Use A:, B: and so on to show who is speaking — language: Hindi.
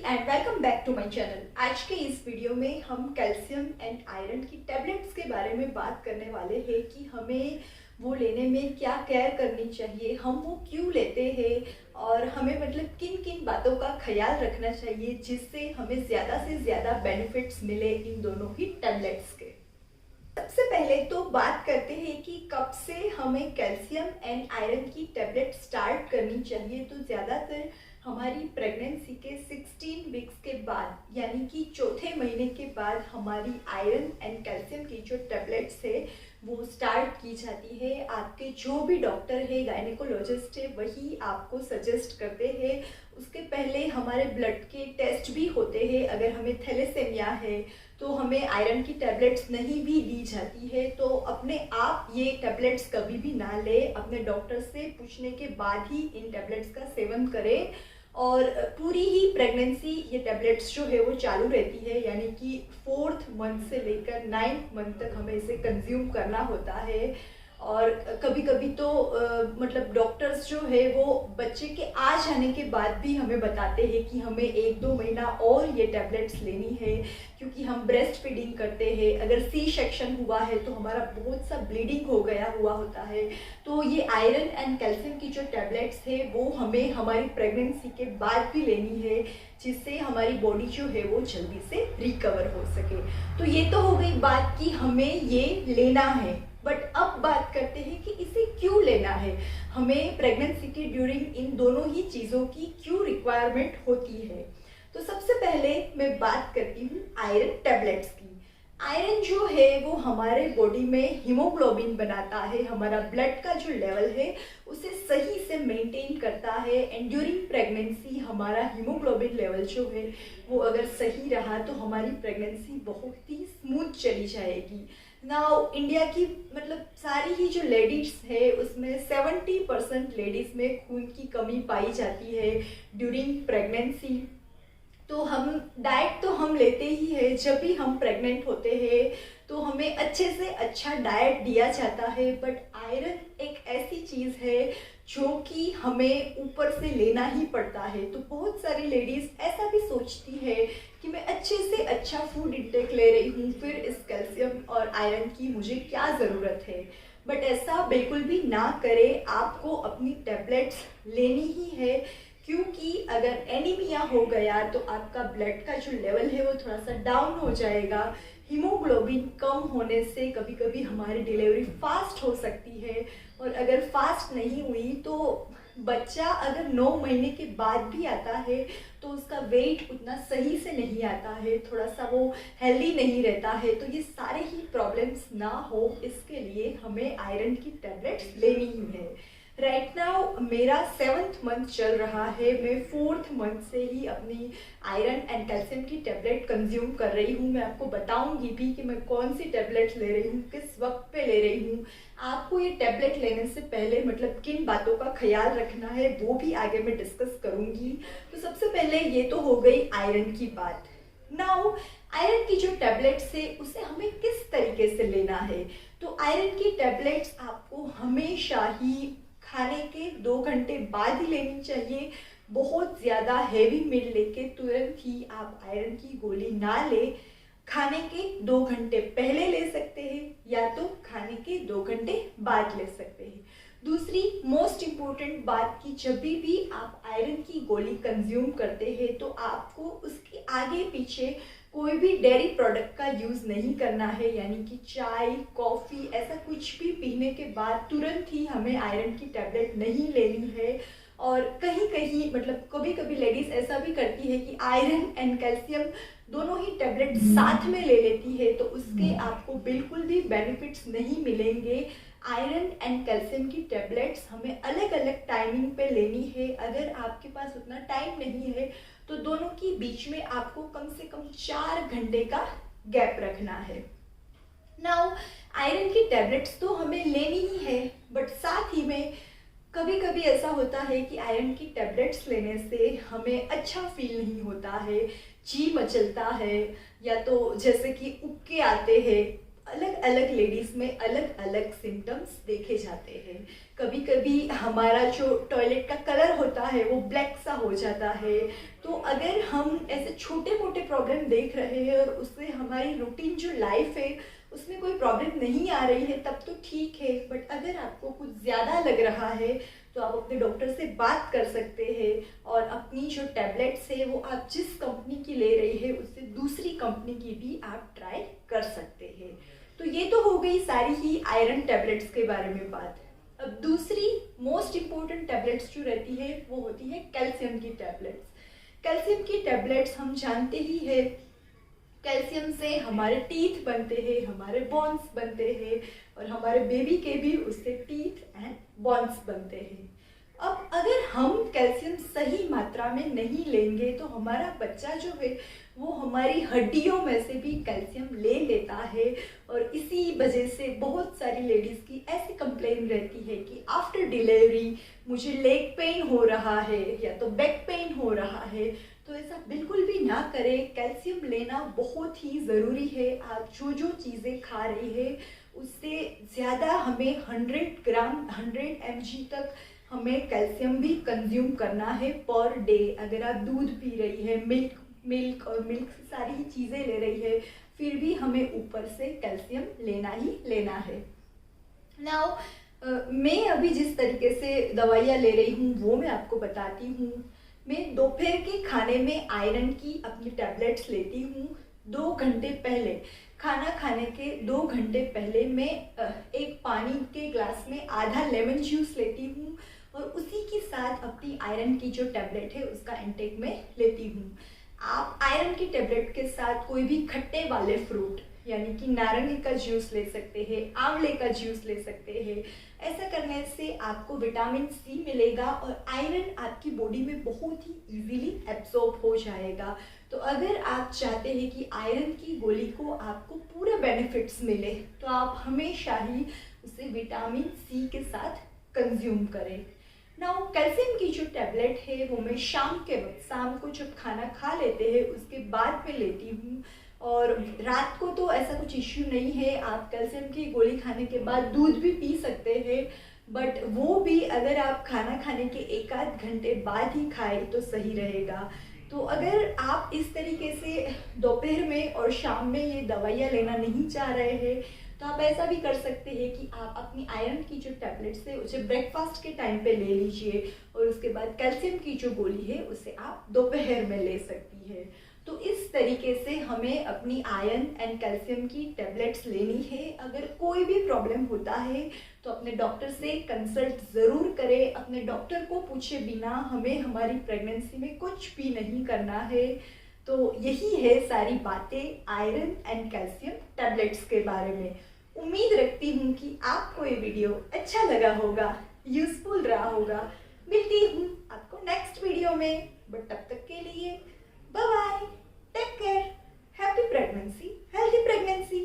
A: And welcome back to my channel. आज के इस वीडियो में हम कैल्शियम एंड आयरन की टैबलेट्स के बारे में बात करने वाले हैं कि हमें वो लेने में क्या केयर करनी चाहिए, हम वो क्यों लेते हैं और हमें मतलब किन किन बातों का ख्याल रखना चाहिए जिससे हमें ज़्यादा से ज़्यादा बेनिफिट्स मिले इन दोनों ही टैबलेट्स के। सबसे पहले तो बात करते हैं कि कब से हमें कैल्शियम एंड आयरन की टैबलेट स्टार्ट करनी चाहिए। तो ज़्यादातर हमारी प्रेगनेंसी के 16 वीक्स के बाद यानी कि चौथे महीने के बाद हमारी आयरन एंड कैल्शियम की जो टैबलेट्स है वो स्टार्ट की जाती है। आपके जो भी डॉक्टर है, गायनेकोलॉजिस्ट है, वही आपको सजेस्ट करते हैं। उसके पहले हमारे ब्लड के टेस्ट भी होते हैं। अगर हमें थैलेसेमिया है तो हमें आयरन की टैबलेट्स नहीं भी दी जाती है। तो अपने आप ये टैबलेट्स कभी भी ना ले, अपने डॉक्टर से पूछने के बाद ही इन टैबलेट्स का सेवन करें। और पूरी ही प्रेगनेंसी ये टैबलेट्स जो है वो चालू रहती है, यानी कि 4th मंथ से लेकर 9th मंथ तक हमें इसे कंज्यूम करना होता है। और कभी कभी तो मतलब डॉक्टर्स जो है वो बच्चे के आ जाने के बाद भी हमें बताते हैं कि हमें 1-2 महीना और ये टैबलेट्स लेनी है, क्योंकि हम ब्रेस्ट फीडिंग करते हैं। अगर सी सेक्शन हुआ है तो हमारा बहुत सा ब्लीडिंग हो गया हुआ होता है, तो ये आयरन एंड कैल्शियम की जो टैबलेट्स है वो हमें हमारी प्रेगनेंसी के बाद भी लेनी है, जिससे हमारी बॉडी जो है वो जल्दी से रिकवर हो सके। तो ये तो हो गई बात कि हमें ये लेना है। बट अब बात करते हैं कि इसे क्यों लेना है, हमें प्रेगनेंसी के ड्यूरिंग इन दोनों ही चीज़ों की क्यों रिक्वायरमेंट होती है। तो सबसे पहले मैं बात करती हूँ आयरन टैबलेट्स की। आयरन जो है वो हमारे बॉडी में हीमोग्लोबिन बनाता है, हमारा ब्लड का जो लेवल है उसे सही से मेंटेन करता है। एंड ड्यूरिंग प्रेगनेंसी हमारा हीमोग्लोबिन लेवल जो है वो अगर सही रहा तो हमारी प्रेगनेंसी बहुत ही स्मूथ चली जाएगी। नाउ इंडिया की मतलब सारी ही जो लेडीज है उसमें 70% लेडीज में खून की कमी पाई जाती है ड्यूरिंग प्रेगनेंसी। तो हम डाइट तो हम लेते ही है, जब भी हम प्रेग्नेंट होते हैं तो हमें अच्छे से अच्छा डाइट दिया जाता है। बट आयरन एक ऐसी चीज़ है जो कि हमें ऊपर से लेना ही पड़ता है। तो बहुत सारी लेडीज़ ऐसा भी सोचती है कि मैं अच्छे से अच्छा फूड इंटेक ले रही हूँ, फिर इस कैल्शियम और आयरन की मुझे क्या ज़रूरत है। बट ऐसा बिल्कुल भी ना करें, आपको अपनी टैबलेट्स लेनी ही है, क्योंकि अगर एनीमिया हो गया तो आपका ब्लड का जो लेवल है वो थोड़ा सा डाउन हो जाएगा। हीमोग्लोबिन कम होने से कभी कभी हमारी डिलीवरी फास्ट हो सकती है, और अगर फास्ट नहीं हुई तो बच्चा अगर 9 महीने के बाद भी आता है तो उसका वेट उतना सही से नहीं आता है, थोड़ा सा वो हेल्दी नहीं रहता है। तो ये सारे ही प्रॉब्लम्स ना हो इसके लिए हमें आयरन की टैबलेट्स लेनी ही है। राइट नाउ मेरा 7th मंथ चल रहा है, मैं 4th मंथ से ही अपनी आयरन एंड कैल्शियम की टैबलेट कंज्यूम कर रही हूँ। मैं आपको बताऊंगी भी कि मैं कौन सी टैबलेट ले रही हूँ, किस वक्त पे ले रही हूँ। आपको ये टैबलेट लेने से पहले मतलब किन बातों का ख्याल रखना है वो भी आगे मैं डिस्कस करूँगी। तो सबसे पहले ये तो हो गई आयरन की बात। नाउ आयरन की जो टैबलेट्स है उसे हमें किस तरीके से लेना है। तो आयरन की टैबलेट्स आपको हमेशा ही खाने के 2 घंटे बाद ही लेनी चाहिए। बहुत ज़्यादा हैवी मील लेके तुरंत ही आप आयरन की गोली ना ले, खाने के 2 घंटे पहले ले सकते हैं या तो खाने के 2 घंटे बाद ले सकते हैं। दूसरी मोस्ट इम्पोर्टेंट बात कि जब भी आप आयरन की गोली कंज्यूम करते हैं तो आपको उसके आगे पीछे कोई भी डेयरी प्रोडक्ट का यूज़ नहीं करना है, यानी कि चाय, कॉफ़ी ऐसा कुछ भी पीने के बाद तुरंत ही हमें आयरन की टैबलेट नहीं लेनी है। और कहीं कहीं मतलब कभी कभी लेडीज़ ऐसा भी करती है कि आयरन एंड कैल्शियम दोनों ही टैबलेट साथ में ले लेती है, तो उसके आपको बिल्कुल भी बेनिफिट्स नहीं मिलेंगे। आयरन एंड कैल्शियम की टैबलेट्स हमें अलग अलग टाइमिंग पे लेनी है। अगर आपके पास उतना टाइम नहीं है तो दोनों के बीच में आपको कम से कम 4 घंटे का गैप रखना है। नाउ आयरन की टैबलेट्स तो हमें लेनी ही है, बट साथ ही में कभी कभी ऐसा होता है कि आयरन की टैबलेट्स लेने से हमें अच्छा फील नहीं होता है, जी मचलता है, या तो जैसे कि उबके आते हैं। अलग अलग लेडीज़ में अलग अलग सिम्टम्स देखे जाते हैं। कभी कभी हमारा जो टॉयलेट का कलर होता है वो ब्लैक सा हो जाता है, तो तो अगर हम ऐसे छोटे मोटे प्रॉब्लम देख रहे हैं और उससे हमारी रूटीन जो लाइफ है उसमें कोई प्रॉब्लम नहीं आ रही है तब तो ठीक है, बट अगर आपको कुछ ज़्यादा लग रहा है तो आप अपने डॉक्टर से बात कर सकते हैं और अपनी जो टैबलेट्स है वो आप जिस कंपनी की ले रही है उससे दूसरी कंपनी की भी आप ट्राई कर सकते हैं। तो ये तो हो गई सारी ही आयरन टैबलेट्स के बारे में बात। अब दूसरी मोस्ट इम्पोर्टेंट टैबलेट्स जो रहती है वो होती है कैल्शियम की टैबलेट्स। कैल्शियम की टैबलेट्स हम जानते ही है, कैल्शियम से हमारे टीथ बनते हैं, हमारे बोन्स बनते हैं और हमारे बेबी के भी उससे टीथ एंड बोन्स बनते हैं। अब अगर हम कैल्शियम सही मात्रा में नहीं लेंगे तो हमारा बच्चा जो है वो हमारी हड्डियों में से भी कैल्शियम ले लेता है और इसी वजह से बहुत सारी लेडीज़ की ऐसी कंप्लेन रहती है कि आफ्टर डिलीवरी मुझे लेग पेन हो रहा है या तो बैक पेन हो रहा है। तो ऐसा बिल्कुल भी ना करें, कैल्शियम लेना बहुत ही ज़रूरी है। आप जो जो चीज़ें खा रही है उससे ज़्यादा हमें 100 ग्राम 100 mg तक हमें कैल्शियम भी कंज्यूम करना है पर डे। अगर आप दूध पी रही है, मिल्क से सारी ही चीज़ें ले रही है, फिर भी हमें ऊपर से कैल्शियम लेना ही लेना है। नाउ मैं अभी जिस तरीके से दवाइयाँ ले रही हूँ वो मैं आपको बताती हूँ। मैं दोपहर के खाने में आयरन की अपनी टैबलेट्स लेती हूँ। 2 घंटे पहले, खाना खाने के 2 घंटे पहले मैं एक पानी के ग्लास में आधा लेमन जूस लेती हूँ और उसी के साथ अपनी आयरन की जो टैबलेट है उसका इंटेक में लेती हूँ। आप आयरन की टैबलेट के साथ कोई भी खट्टे वाले फ्रूट यानी कि नारंगी का जूस ले सकते हैं, आंवले का जूस ले सकते हैं। ऐसा करने से आपको विटामिन सी मिलेगा और आयरन आपकी बॉडी में बहुत ही इजीली एब्जॉर्ब हो जाएगा। तो अगर आप चाहते हैं कि आयरन की गोली को आपको पूरे बेनिफिट्स मिले तो आप हमेशा ही उसे विटामिन सी के साथ कंज्यूम करें। नाउ कैल्शियम की जो टैबलेट है वो मैं शाम के वक्त, शाम को जब खाना खा लेते हैं उसके बाद में लेती हूँ और रात को तो ऐसा कुछ इश्यू नहीं है। आप कैल्शियम की गोली खाने के बाद दूध भी पी सकते हैं, बट वो भी अगर आप खाना खाने के 1 आध घंटे बाद ही खाएं तो सही रहेगा। तो अगर आप इस तरीके से दोपहर में और शाम में ये दवाइयाँ लेना नहीं चाह रहे हैं तो आप ऐसा भी कर सकते हैं कि आप अपनी आयरन की जो टैबलेट्स है उसे ब्रेकफास्ट के टाइम पे ले लीजिए और उसके बाद कैल्शियम की जो गोली है उसे आप दोपहर में ले सकती है। तो इस तरीके से हमें अपनी आयरन एंड कैल्शियम की टैबलेट्स लेनी है। अगर कोई भी प्रॉब्लम होता है तो अपने डॉक्टर से कंसल्ट ज़रूर करें। अपने डॉक्टर को पूछे बिना हमें हमारी प्रेगनेंसी में कुछ भी नहीं करना है। तो यही है सारी बातें आयरन एंड कैल्शियम टैबलेट्स के बारे में। उम्मीद रखती हूँ कि आपको ये वीडियो अच्छा लगा होगा, यूजफुल रहा होगा। मिलती हूँ आपको नेक्स्ट वीडियो में, बट तब तक के लिए bye bye, take care, happy pregnancy, healthy pregnancy.